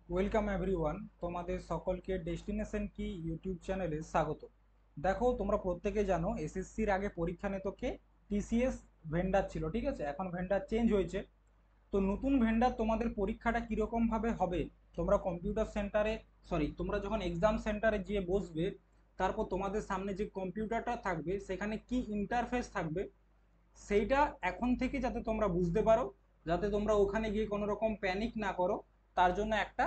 Welcome everyone, তোমাদের সকলকে destination কি ইউটিউব চ্যানেলে স্বাগত। দেখো, তোমরা প্রত্যেকে জানো এসএসসির আগে পরীক্ষা নিত কে? টিসিএস ভেন্ডার ছিল, ঠিক আছে। এখন ভেন্ডার চেঞ্জ হয়েছে। তো নতুন ভেন্ডার তোমাদের পরীক্ষাটা কীরকম ভাবে হবে? তোমরা কম্পিউটার সেন্টারে, সরি, তোমরা যখন এক্সাম সেন্টারে গিয়ে বসবে, তারপর তোমাদের সামনে যে কম্পিউটারটা থাকবে সেখানে কি ইন্টারফেস থাকবে সেইটা এখন থেকে যাতে তোমরা বুঝতে পারো, যাতে তোমরা ওখানে গিয়ে কোনো রকম প্যানিক না করো, তার জন্য একটা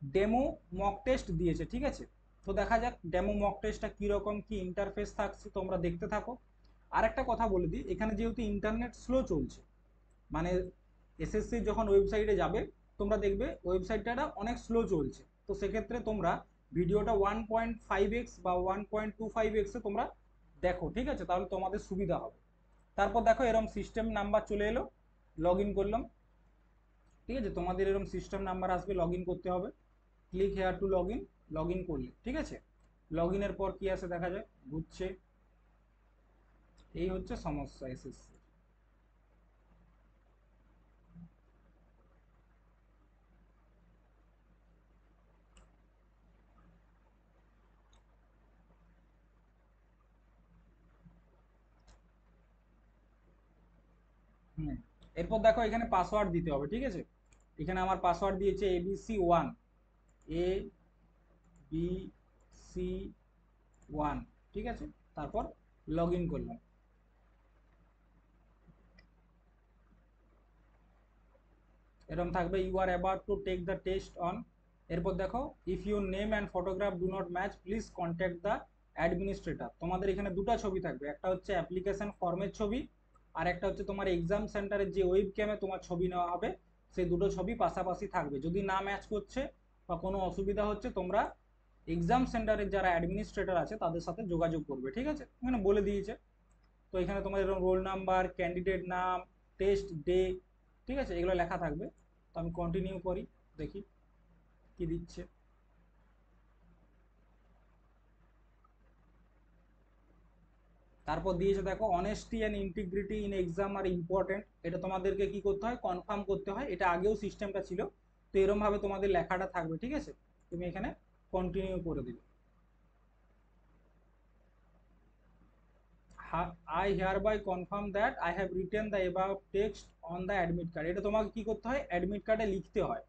ডেমো মক টেস্ট দিয়েছে, ঠিক আছে। তো দেখা যাক ডেমো মক টেস্টটা কীরকম কি ইন্টারফেস থাকছে, তোমরা দেখতে থাকো। আর একটা কথা বলে দিই, এখানে যেহেতু ইন্টারনেট স্লো চলছে, মানে এসএসসি যখন ওয়েবসাইটে যাবে তোমরা দেখবে ওয়েবসাইটটা অনেক স্লো চলছে। তো সেক্ষেত্রে তোমরা ভিডিওটা 1.5x বা 1.25x তোমরা দেখো, ঠিক আছে, তাহলে তোমাদের সুবিধা হবে। তারপর দেখো এরকম সিস্টেম নাম্বার চলে এলো, লগ ইন করলাম, ঠিক আছে। তোমাদের এরকম সিস্টেম নাম্বার আসবে, লগ ইন করতে হবে। Click here two log in, log in করলে, ঠিক আছে। লগ ইনের পর কি আসে দেখা যায়, বুঝছে। এই হচ্ছে সমস্যা এসএসসি। হুম, এরপর দেখো এখানে পাসওয়ার্ড দিতে হবে, ঠিক আছে। এখানে আমার পাসওয়ার্ড দিয়েছে ABC1, ABC1, ঠিক আছে। তারপর লগ ইন করলাম। এরকম থাকবে, you are about to take the test on. এরপর দেখো, if your name and photograph do not match please contact the administrator. তোমাদের এখানে দুটো ছবি থাকবে, একটা হচ্ছে অ্যাপ্লিকেশন ফর্মের ছবি, আর একটা হচ্ছে তোমার এক্সাম সেন্টারের যে ওয়েব ক্যামে তোমার ছবি নেওয়া হবে, সেই দুটো ছবি পাশাপাশি থাকবে। যদি না ম্যাচ করছে বা কোনো অসুবিধা হচ্ছে, তোমরা এক্সাম সেন্টারের যারা অ্যাডমিনিস্ট্রেটর আছে তাদের সাথে যোগাযোগ করবে, ঠিক আছে। এখানে বলে দিয়েছে। তো এখানে তোমাদের এরকম রোল নাম্বার, ক্যান্ডিডেট নাম, টেস্ট ডে, ঠিক আছে, এগুলো লেখা থাকবে। তো আমি কন্টিনিউ করি, দেখি কি দিচ্ছে। তারপর দিয়েছে দেখো, honesty and integrity in exam are important. এটা তোমাদেরকে কি করতে হয়, কনফার্ম করতে হয়। এটা আগেও সিস্টেমটা ছিল। তো এরকম ভাবে তোমাদের লেখাটা থাকবে, ঠিক আছে। তুমি এখানে কন্টিনিউ করে দিবে। I hereby confirm that I have written the above text on the admit card. এটা তোমাকে কি করতে হয়, অ্যাডমিট কার্ডে লিখতে হয়।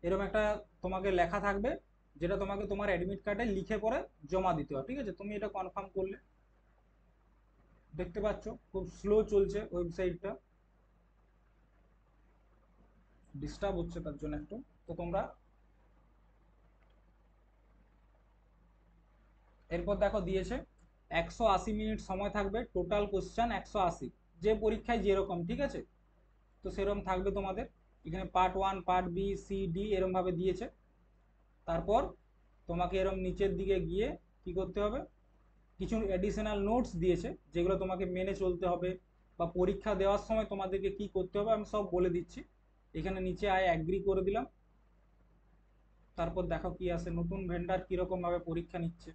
এরকম একটা তোমাকে লেখা থাকবে, যেটা তোমাকে তোমার অ্যাডমিট কার্ডে লিখে পরে জমা দিতে হয়, ঠিক আছে। তুমি এটা কনফার্ম করলে। দেখতে পাচ্ছ খুব স্লো চলছে ওয়েবসাইটটা, ডিস্টার্ব হচ্ছে তার জন্য একটু। তো তোমরা এরপর দেখো দিয়েছে 180 মিনিট সময় থাকবে, টোটাল কোশ্চেন 180, যে পরীক্ষায় যেরকম, ঠিক আছে। তো সেরকম থাকবে তোমাদের। এখানে part 1, part B, C, D এরকম ভাবে দিয়েছে। তারপর তোমাকে এরকম নিচের দিকে গিয়ে কি করতে হবে, কিছু অ্যাডিশনাল নোটস দিয়েছে যেগুলো তোমাকে মেনে চলতে হবে, বা পরীক্ষা দেওয়ার সময় তোমাদেরকে কি করতে হবে আমি সব বলে দিচ্ছি। এখানে নিচে আই অ্যাগ্রি করে দিলাম। তারপর দেখো কি আসে, নতুন ভেন্ডার কিরকম ভাবে পরীক্ষা নিচ্ছে।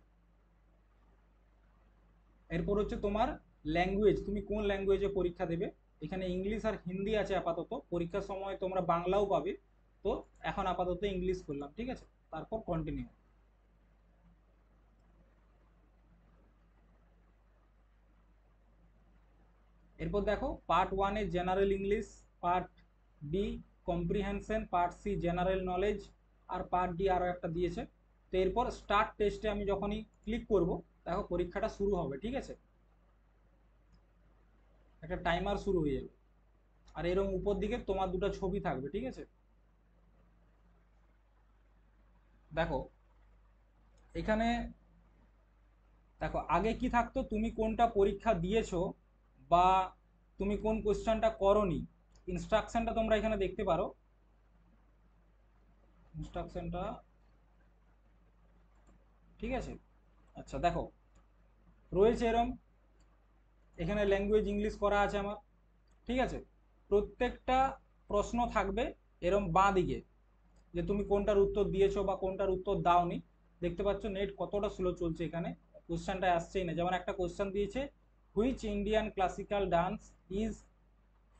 এরপর হচ্ছে তোমার ল্যাঙ্গুয়েজ, তুমি কোন ল্যাঙ্গুয়েজে পরীক্ষা দেবে। এখানে ইংলিশ আর হিন্দি আছে আপাতত, পরীক্ষার সময় তোমরা বাংলাও পাবে। তো এখন আপাতত ইংলিশ করলাম, ঠিক আছে। তারপর কন্টিনিউ। এরপর দেখো, part 1 A general English, part B comprehension, part C general knowledge, আর পার্ট ডি আরও একটা দিয়েছে। তো এরপর স্টার্ট টেস্টে আমি যখনই ক্লিক করব, দেখো পরীক্ষাটা শুরু হবে, ঠিক আছে। একটা টাইমার শুরু হয়ে যাবে। আর এরকম উপর দিকে তোমার দুটো ছবি থাকবে, ঠিক আছে। দেখো এখানে, দেখো আগে কি থাকতো, তুমি কোনটা পরীক্ষা দিয়েছো বা তুমি কোন কোশ্চেনটা করনি, ইনস্ট্রাকশনটা তোমরা এখানে দেখতে পারো। ইনস্ট্রাকশনটা, ঠিক আছে। আচ্ছা দেখো, রয়েছে এরম, এখানে ল্যাঙ্গুয়েজ ইংলিশ করা আছে আমার, ঠিক আছে। প্রত্যেকটা প্রশ্ন থাকবে এরম বাঁ দিকে, যে তুমি কোনটার উত্তর দিয়েছো বা কোনটার উত্তর দাওনি। দেখতে পাচ্ছ নেট কতটা স্লো চলছে এখানে, কোশ্চেনটা আসছেই না। যেমন একটা কোশ্চেন দিয়েছে, which Indian classical dance is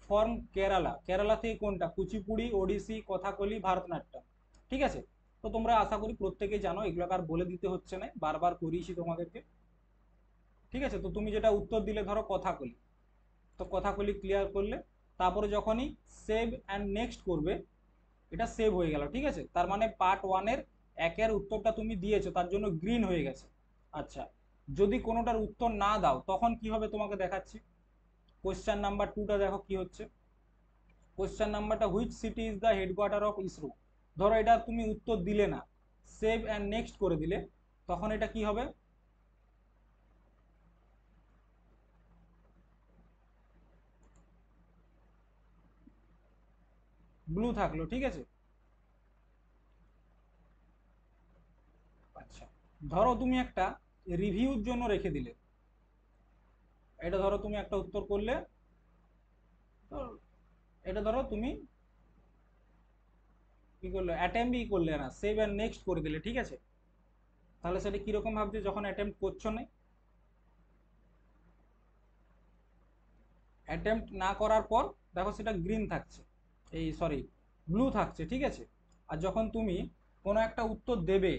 form Kerala. Kerala থেকে কোনটা, কুচিপুড়ি, ওড়িশি, কথাকলি, ভারতনাট্যম, ঠিক আছে। তো তোমরা আশা করি প্রত্যেকেই জানো, এগুলো আর বলে দিতে হচ্ছে না, বারবার করিয়েছি তোমাদেরকে। ঠিক আছে, তো তুমি যেটা উত্তর দিলে ধরো কথাকলি, তো কথাকলি ক্লিয়ার করলে, তারপরে যখনই সেভ অ্যান্ড নেক্সট করবে, এটা সেভ হয়ে গেল। ঠিক আছে, তার মানে পার্ট ওয়ানের একের উত্তরটা তুমি দিয়েছো, তার জন্য গ্রিন হয়ে গেছে। আচ্ছা, যদি কোনোটার উত্তর না দাও তখন কি হবে তোমাকে দেখাচ্ছি। কোয়েশ্চেন নাম্বার 2টা দেখো কি হচ্ছে। কোয়েশ্চেন নাম্বারটা, which city is the headquarter of ISRO. ধরো এটা তুমি উত্তর দিলে না, সেভ অ্যান্ড নেক্সট করে দিলে, তখন এটা কি হবে, ব্লু থাকলো। ঠিক আছে, আচ্ছা, ধরো তুমি একটা রিভিউর জন্য রেখে দিলে, এটা ধরো তুমি একটা উত্তর করলে, তো এটা ধরো তুমি কি করলে, অ্যাটেম্পই করলে না, সেভ অ্যান্ড নেক্সট করে দিলে। ঠিক আছে, তাহলে সেটা কিরকম ভাবছে যখন অ্যাটেম্প করছো না, অ্যাটেম্প্ট না করার পর দেখো সেটা গ্রিন থাকছে, এই সরি ব্লু থাকছে। ঠিক আছে, আর যখন তুমি কোনো একটা উত্তর দেবে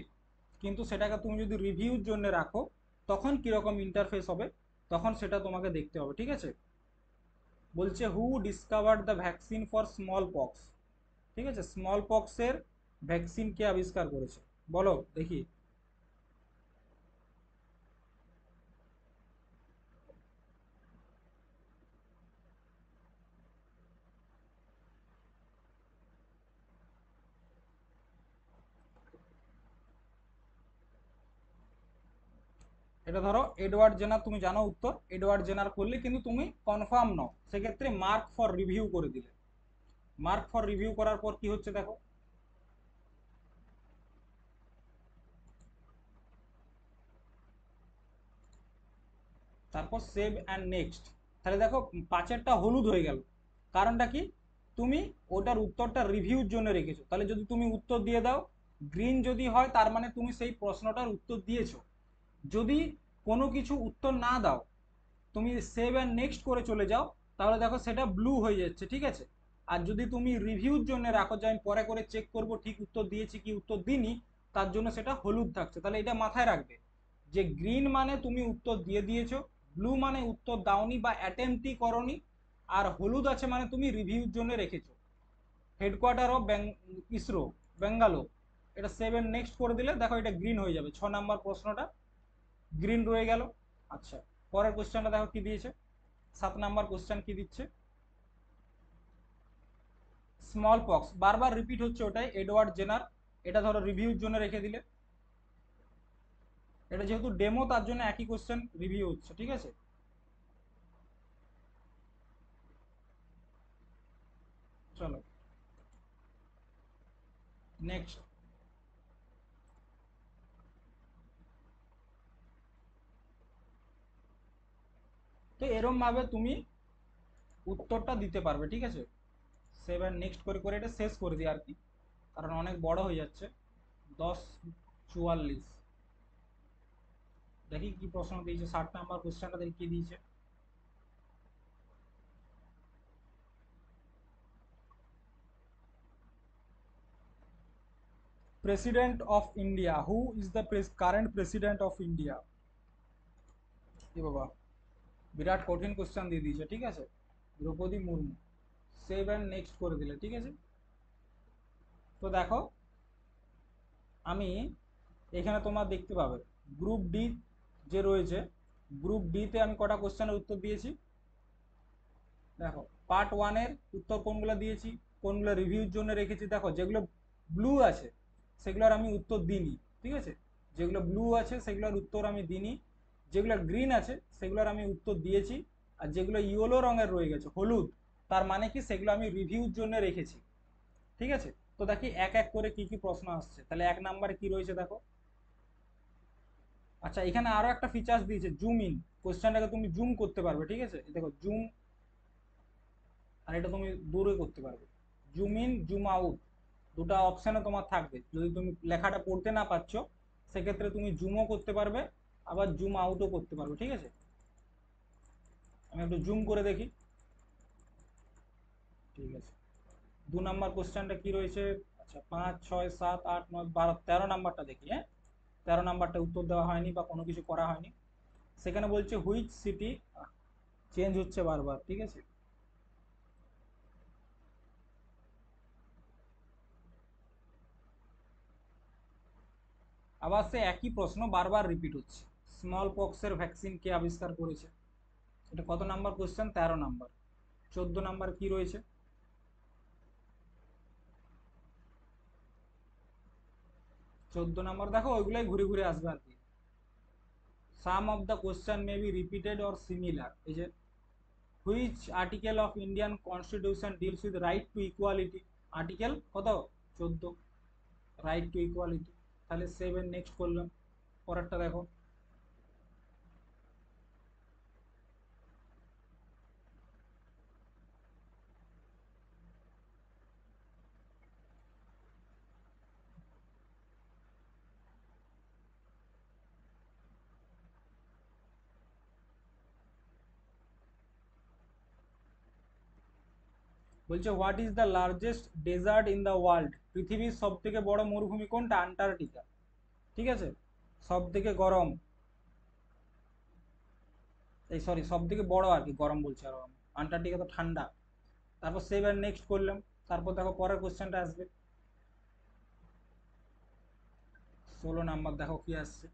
কিন্তু সেটাকে তুমি যদি রিভিউর জন্য রাখো, তখন কীরকম ইন্টারফেস হবে, তখন সেটা তোমাকে দেখতে হবে। ঠিক আছে, বলছে who discovered the vaccine for smallpox. ঠিক আছে, স্মল পক্সের ভ্যাকসিন কে আবিষ্কার করেছে, বলো দেখি। এটা ধরো এডওয়ার্ড জেনার, তুমি জানো উত্তর, এডওয়ার্ড জেনার করলে কিন্তু তুমি কনফার্ম নও, সেক্ষেত্রে মার্ক ফর রিভিউ করে দিলে। মার্ক ফর রিভিউ করার পর কি হচ্ছে দেখো, তারপর সেভ অ্যান্ড নেক্সট। তাহলে দেখো পাঁচেরটা হলুদ হয়ে গেল, কারণটা কি, তুমি ওটার উত্তরটা রিভিউর জন্য রেখেছো। তাহলে যদি তুমি উত্তর দিয়ে দাও, গ্রিন যদি হয় তার মানে তুমি সেই প্রশ্নটার উত্তর দিয়েছো। যদি কোনো কিছু উত্তর না দাও, তুমি সেভ অ্যান্ড নেক্সট করে চলে যাও, তাহলে দেখো সেটা ব্লু হয়ে যাচ্ছে। ঠিক আছে, আর যদি তুমি রিভিউর জন্য রাখো, যে আমি পরে করে চেক করব ঠিক উত্তর দিয়েছি কি উত্তর দিইনি, তার জন্য সেটা হলুদ থাকছে। তাহলে এটা মাথায় রাখবে যে গ্রিন মানে তুমি উত্তর দিয়ে দিয়েছো, ব্লু মানে উত্তর দাওনি বা অ্যাটেম্পটই করনি, আর হলুদ আছে মানে তুমি রিভিউর জন্য রেখেছো। হেডকোয়ার্টার অফ ইসরো, বেঙ্গালোর, এটা সেভেন নেক্সট করে দিলে দেখো এটা গ্রিন হয়ে যাবে, 6 নম্বর প্রশ্নটা গ্রিন রয়ে গেল। আচ্ছা, পরের কোশ্চেনটা দেখো কি দিয়েছে, 7 নম্বর কোশ্চেন কি দিচ্ছে, স্মল পক্স বারবার রিপিট হচ্ছে, ওটাই এডওয়ার্ড জেনার, এটা ধরো রিভিউর জন্য রেখে দিলে, এটা যেহেতু ডেমো তার জন্য একই কোশ্চেন রিভিউ হচ্ছে। ঠিক আছে, চলো নেক্সট। তো এরম ভাবে তুমি উত্তরটা দিতে পারবে। ঠিক আছে, সেভেন নেক্সট করে করে এটা শেষ করে দিই আর কি, কারণ অনেক বড় হয়ে যাচ্ছে। 10:44, দেখি কি প্রশ্ন দিয়েছে, 60 নম্বর কোশ্চেনটা দেখি কি দিয়েছে। President of India, who is the current president of India. এ বাবা, বিরাট কঠিন কোশ্চেন দিয়ে দিয়েছে। ঠিক আছে, Droupadi Murmu, save and next করে দিলে। ঠিক আছে, তো দেখো আমি এখানে তোমার দেখতে পাবে গ্রুপ ডি যে রয়েছে, গ্রুপ ডিতে আমি কটা কোশ্চেনের উত্তর দিয়েছি, দেখো পার্ট ওয়ানের উত্তর কোনগুলো দিয়েছি, কোনগুলো রিভিউর জন্য রেখেছি। দেখো যেগুলো ব্লু আছে সেগুলোর আমি উত্তর দিইনি। ঠিক আছে, যেগুলো ব্লু আছে সেগুলোর উত্তর আমি দিইনি, যেগুলো গ্রিন আছে সেগুলোর আমি উত্তর দিয়েছি, আর যেগুলো ইয়েলো রঙের রয়ে গেছে হলুদ, তার মানে কি সেগুলো আমি রিভিউর জন্য রেখেছি। ঠিক আছে, তো দেখি এক এক করে কি কি প্রশ্ন আসছে। তাহলে 1 নম্বরে কি রয়েছে দেখো, আচ্ছা এখানে আরো একটা ফিচার্স দিয়েছে, জুম ইন, কোশ্চেনটাকে তুমি জুম করতে পারবে। ঠিক আছে, দেখো জুম, আর এটা তুমি দূরে করতে পারবে, জুম ইন জুম আউট, দুটো অপশানে তোমার থাকবে। যদি তুমি লেখাটা পড়তে না পারছো, সেক্ষেত্রে তুমি জুমও করতে পারবে, আবার জুম আউটও করতে পারবে। ঠিক আছে, আমি একটু জুম করে দেখি। ঠিক আছে, 2 নম্বর কোশ্চেনটা কি রয়েছে, আচ্ছা 5 6 7 8 9 12 13 নাম্বারটা দেখি। হ্যাঁ, 13 নাম্বারটা উত্তর দেওয়া হয়নি বা কোনো কিছু করা হয়নি। সেখানে বলছে হুইচ সিটি, চেঞ্জ হচ্ছে বারবার, ঠিক আছে। আবার সে একই প্রশ্ন বারবার রিপিট হচ্ছে, স্মল পক্সের ভ্যাকসিন কে আবিষ্কার করেছে? এটা কত নাম্বার কোশ্চেন? 13 নাম্বার। 14 নাম্বার কি রয়েছে? 14 নাম্বার দেখো ওইগুলাই ঘুরে ঘুরে আসবে আর কি। Some of the question may be repeated or similar. এই যে which article of Indian constitution deals with right to equality? Article কত? 14, রাইট টু ইকুয়ালিটি। তাহলে 7 নেক্সট করলাম। পরেরটা দেখো, বলছে what is the largest desert in the world? পৃথিবীর সব থেকে বড় মরুভূমি কোনটা? আন্টার্কটিকা, ঠিক আছে। সব থেকে গরম, এই সরি সব থেকে বড় আর কি, গরম বলছে আরো আমি। আন্টার্কটিকা তো ঠান্ডা। তারপর 7 নেক্সট করলাম। তারপর দেখো পরের কোশ্চেনটা আসবে 16 নাম্বার, দেখো কি আসছে।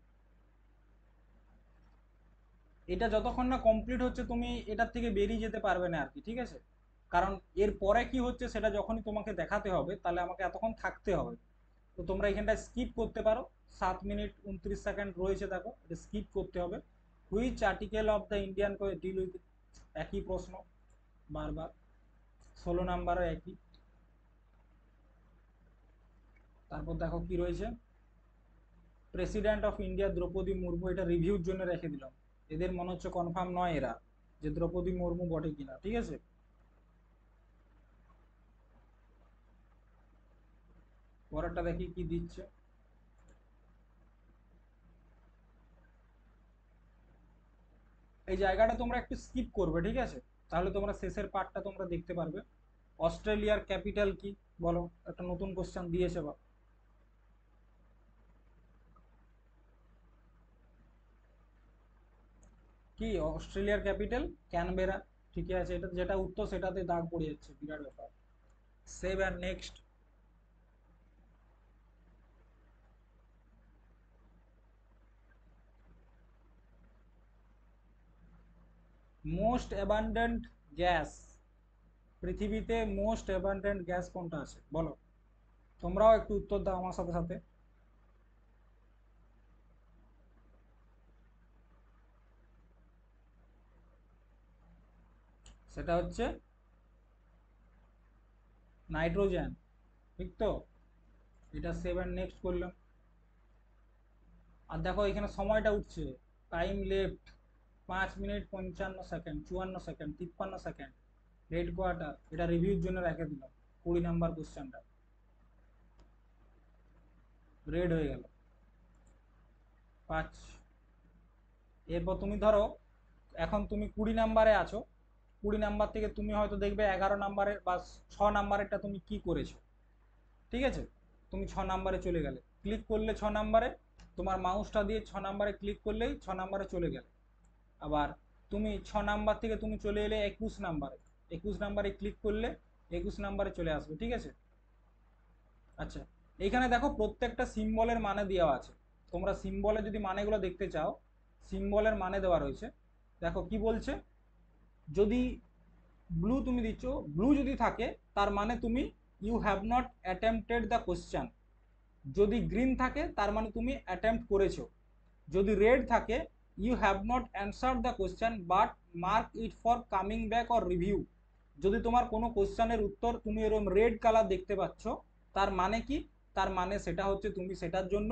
এটা যতক্ষণ না কমপ্লিট হচ্ছে তুমি এটার থেকে বেরিয়ে যেতে পারবে না আর কি, ঠিক আছে। কারণ এর পরে কি হচ্ছে সেটা যখনই তোমাকে দেখাতে হবে তাহলে আমাকে এতক্ষণ থাকতে হবে। তো তোমরা এখানটা স্কিপ করতে পারো, 7 মিনিট 29 সেকেন্ড রয়েছে, দেখো এটা স্কিপ করতে হবে। Which article of the Indian deal with, একই প্রশ্ন বারবার। 16 নাম্বারও একই। তারপর দেখো কি রয়েছে, president of India Draupadi Murmu, এটা রিভিউর জন্য রেখে দিলাম। এদের মনে হচ্ছে কনফার্ম নয় এরা যে দ্রৌপদী মুর্মু বটে কিনা, ঠিক আছে। পরেরটা দেখি কি দিচ্ছে। এই জায়গাটা তোমরা একটু স্কিপ করবে, ঠিক আছে, তাহলে তোমরা শেষের পার্টটা তোমরা দেখতে পারবে। অস্ট্রেলিয়ার ক্যাপিটাল কি? বলো, একটা নতুন কোশ্চেন দিয়েছে বা। কি অস্ট্রেলিয়ার ক্যাপিটাল? ক্যানবেরা, ঠিক আছে। এটা যেটা উত্তর সেটাতে দাগ পড়ে যাচ্ছে, বিরাট ব্যাপার। Save and next. Most abundant gas, পৃথিবীতে মোস্ট অ্যাবান্ডেন্ট গ্যাস কোনটা আছে বলো? তোমরাও একটু উত্তর দাও আমার সাথে সাথে। সেটা হচ্ছে নাইট্রোজেন, ঠিক তো। এটা 7 নেক্সট করলাম। আর দেখো এখানে সময়টা উঠছে, time left 5 minute 55 second, 54 second, 53 second. Red quarter, এটা রিভিউর জন্য রেখে দিলাম। 20 নাম্বার কোশ্চেনটা রেড হয়ে গেল 5। এরপর তুমি ধরো এখন তুমি 20 নাম্বারে আছো, 20 নাম্বার থেকে তুমি হয়তো দেখবে 11 নাম্বারের বা 6 নাম্বারেরটা তুমি কি করেছো, ঠিক আছে। তুমি 6 নাম্বারে চলে গেলে, ক্লিক করলে 6 নাম্বারে, তোমার মাউসটা দিয়ে 6 নাম্বারে ক্লিক করলেই 6 নাম্বারে চলে গেলে। আবার তুমি 6 নাম্বার থেকে তুমি চলে এলে 21 নাম্বারে, 21 নাম্বারে ক্লিক করলে 21 নাম্বারে চলে আসবে, ঠিক আছে। আচ্ছা, এইখানে দেখো প্রত্যেকটা সিম্বলের মানে দেওয়া আছে। তোমরা সিম্বলে যদি মানেগুলো দেখতে চাও, সিম্বলের মানে দেওয়া রয়েছে। দেখো কি বলছে, যদি ব্লু তুমি দিচ্ছ, ব্লু যদি থাকে তার মানে তুমি you have not attempted the question. যদি গ্রিন থাকে তার মানে তুমি অ্যাটেম্প্ট করেছো। যদি রেড থাকে you have not answer the question but mark it for coming back or review. যদি তোমার কোনো কোশ্চেনের উত্তর তুমি এরকম রেড কালার দেখতে পাচ্ছ, তার মানে কি? তার মানে সেটা হচ্ছে তুমি সেটার জন্য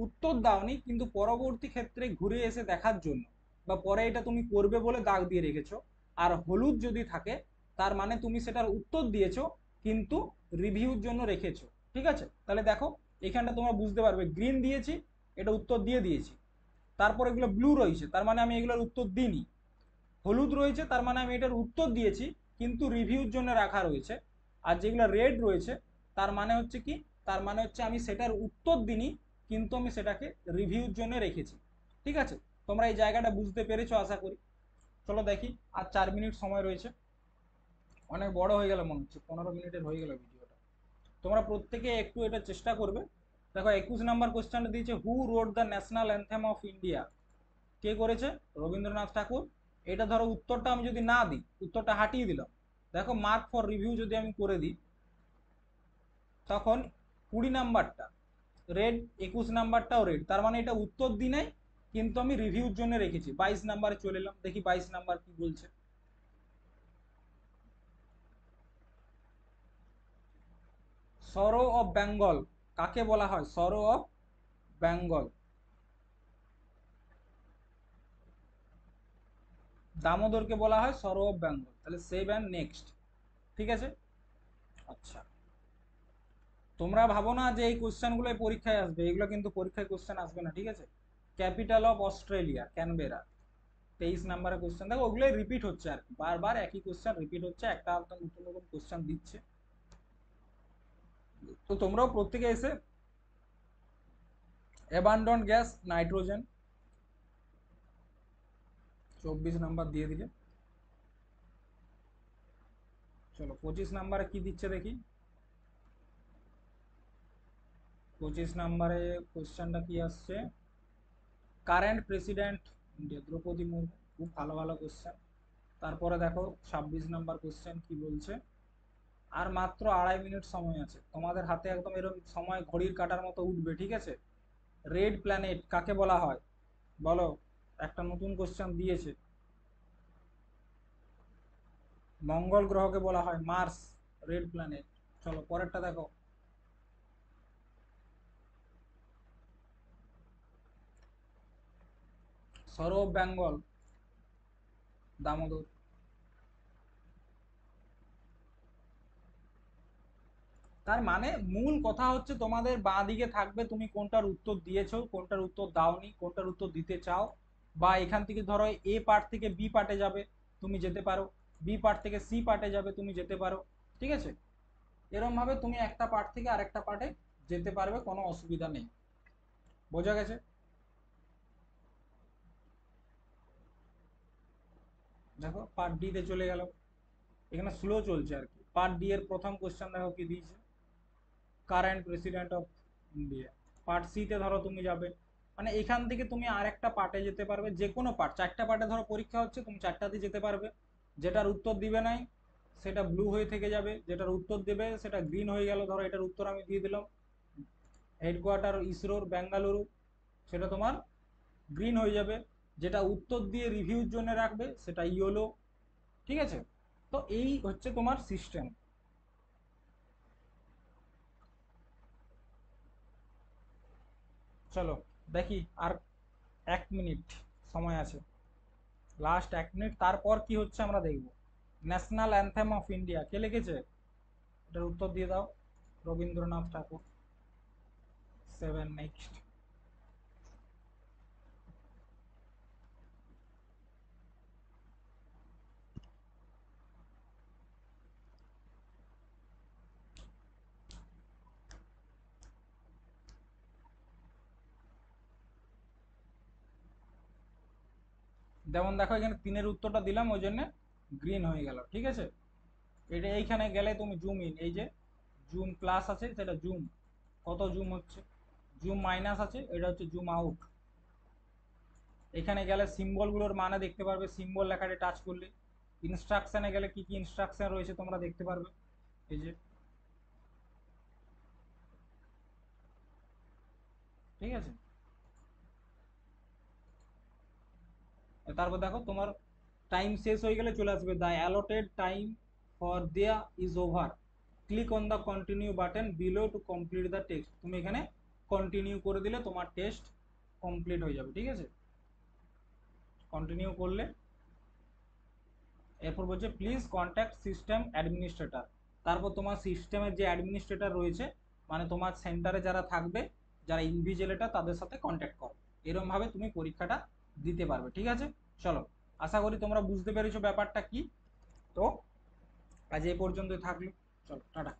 উত্তর দাওনি, কিন্তু পরবর্তী ক্ষেত্রে ঘুরে এসে দেখার জন্য বা পরে এটা তুমি করবে বলে দাগ দিয়ে রেখেছো। আর হলুদ যদি থাকে তার মানে তুমি সেটার উত্তর দিয়েছো কিন্তু রিভিউর জন্য রেখেছো, ঠিক আছে। তাহলে দেখো এখানটা তোমরা বুঝতে পারবে, গ্রিন দিয়েছি এটা উত্তর দিয়ে দিয়েছি, তারপর এগুলো ব্লু রয়েছে তার মানে আমি এগুলোর উত্তর দিইনি। হলুদ রয়েছে তার মানে আমি এটার উত্তর দিয়েছি কিন্তু রিভিউর জন্য রাখা রয়েছে। আর যেগুলো রেড রয়েছে তার মানে হচ্ছে কি, তার মানে হচ্ছে আমি সেটার উত্তর দিইনি, কিন্তু আমি সেটাকে রিভিউর জন্য রেখেছি। ঠিক আছে, তোমরা এই জায়গাটা বুঝতে পেরেছো আশা করি। চলো দেখি, আর 4 মিনিট সময় রয়েছে। অনেক বড় হয়ে গেল মনে হচ্ছে, 15 মিনিটের হয়ে গেল ভিডিওটা। তোমরা প্রত্যেকে একটু এটা চেষ্টা করবে। দেখো 21 নম্বর কোশ্চেনটা দিয়েছে, who wrote the national anthem of India. কে করেছে? রবীন্দ্রনাথ ঠাকুর। এটা ধরো উত্তরটা আমি যদি না দিই, উত্তরটা হাঁটিয়ে দিলাম, দেখো মার্ক ফর রিভিউ যদি আমি করে দিই, তখন 20 নাম্বারটা রেড, 21 নাম্বারটাও রেড, তার মানে এটা উত্তর দিই নাই, কিন্তু আমি রিভিউর জন্য রেখেছি। 22 নাম্বারে চলে এলাম, দেখি 22 নাম্বার কি বলছে। সরো অফ বেঙ্গল কাকে বলা হয়? Sorrow of Bengal. দামোদরকে বলা হয় সরো অফ বেঙ্গল। তাহলে সেভ অ্যান্ড নেক্সট। ঠিক আছে। আচ্ছা, তোমরা ভাবো না যে এই কোশ্চেনগুলো পরীক্ষায় আসবে, এগুলো কিন্তু পরীক্ষায় কোশ্চেন আসবে না। ঠিক আছে। Capital of Australia Canberra. 23 নাম্বারের কোশ্চেন। দেখো ওগুলোই রিপিট হচ্ছে আর কি, বারবার একই কোশ্চেন রিপিট হচ্ছে, একটা নতুন নতুন কোশ্চেন দিচ্ছে। তো তোমরাও প্রত্যেকে এসে অ্যাবান্ডন গ্যাস নাইট্রোজেন 24 নাম্বার দিয়ে দিলে। চলো 25 নাম্বারে কি দিচ্ছে দেখি। 25 নাম্বারে কোশ্চেনটা কি আসছে, current president India Draupadi Murmu. খুব ভালো ভালো কোশ্চেন। তারপরে দেখো 26 নাম্বার কোশ্চেন কি বলছে, আর মাত্র 2.5 মিনিট সময় আছে তোমাদের হাতে, একদম এরকম সময় ঘড়ির কাটার মতো উঠবে। ঠিক আছে। রেড প্ল্যানেট কাকে বলা হয় বলো? একটা নতুন কোশ্চেন দিয়েছে। মঙ্গল গ্রহকে বলা হয় মার্স রেড প্ল্যানেট। চলো পরেরটা দেখো। সৌরভ বেঙ্গল দামোদর। তার মানে মূল কথা হচ্ছে তোমাদের বাঁ দিকে থাকবে তুমি কোনটার উত্তর দিয়েছো, কোনটার উত্তর দাওনি, কোনটার উত্তর দিতে চাও। বা এখান থেকে ধরো এ পার্ট থেকে বি পার্টে যাবে, তুমি যেতে পারো। বি পার্ট থেকে সি পার্টে যাবে, তুমি যেতে পারো। ঠিক আছে। এরকম ভাবে তুমি একটা পার্ট থেকে আরেকটা পার্টে যেতে পারবে, কোনো অসুবিধা নেই। বোঝা গেছে? দেখো পার্ট ডি তে চলে গেল। এখানে স্লো চলছে আর কি। পার্ট ডি এর প্রথম কোশ্চেন দেখো কি দিয়েছে, current president of India. Part C তে ধরো তুমি যাবে, মানে এখান থেকে তুমি আরেকটা পার্টে যেতে পারবে, যে কোনো পার্ট। 4টা পার্টে ধরো পরীক্ষা হচ্ছে, তুমি 4টাতে যেতে পারবে। যেটার উত্তর দিবে নাই সেটা ব্লু হয়ে থেকে যাবে, যেটার উত্তর দেবে সেটা গ্রিন হয়ে গেল। ধরো এটার উত্তর আমি দিয়ে দিলাম হেডকোয়ার্টার ইসরোর বেঙ্গালুরু, সেটা তোমার গ্রিন হয়ে যাবে। যেটা উত্তর দিয়ে রিভিউর জন্য রাখবে সেটা ইয়েলো। ঠিক আছে। তো এই হচ্ছে তোমার সিস্টেম। চলো দেখি, আর 1 মিনিট সময় আছে, লাস্ট 1 মিনিট, তারপর কি হচ্ছে আমরা দেখব। ন্যাশনাল অ্যানথেম অফ ইন্ডিয়া কে লিখেছে? এটার উত্তর দিয়ে দাও। রবীন্দ্রনাথ ঠাকুর। Save and next. যেমন দেখো এখানে 3-এর উত্তরটা দিলাম, ওই জন্য গ্রিন হয়ে গেল। ঠিক আছে। এটা এইখানে গেলে তুমি জুম ইন, এই যে জুম প্লাস আছে সেটা জুম, কত জুম হচ্ছে। জুম মাইনাস আছে, এটা হচ্ছে জুম আউট। এখানে গেলে সিম্বলগুলোর মানে দেখতে পারবে, সিম্বল লেখাটা টাচ করলে। ইনস্ট্রাকশনে গেলে কি কি ইনস্ট্রাকশন রয়েছে তোমরা দেখতে পারবে, এই যে। ঠিক আছে। তারপর দেখো তোমার টাইম শেষ হয়ে গেলে চলে আসবে, দ্য অ্যালোটেড টাইম ফর দেয়া is over, click on the continue button below to complete the text. তুমি এখানে কন্টিনিউ করে দিলে তোমার টেস্ট কমপ্লিট হয়ে যাবে। ঠিক আছে। কন্টিনিউ করলে এরপর বলছে প্লিজ কন্ট্যাক্ট সিস্টেম অ্যাডমিনিস্ট্রেটর। তারপর তোমার সিস্টেমের যে অ্যাডমিনিস্ট্রেটর রয়েছে, মানে তোমার সেন্টারে যারা থাকবে, যারা ইনভিজিলেটর, তাদের সাথে কন্ট্যাক্ট করো। এরকম ভাবে তুমি পরীক্ষাটা দিতে পারবে। ঠিক আছে। চলো, আশা করি তোমরা বুঝতে পেরেছো ব্যাপারটা কি। তো আজ এই পর্যন্তই থাকলো। চলো টাটা।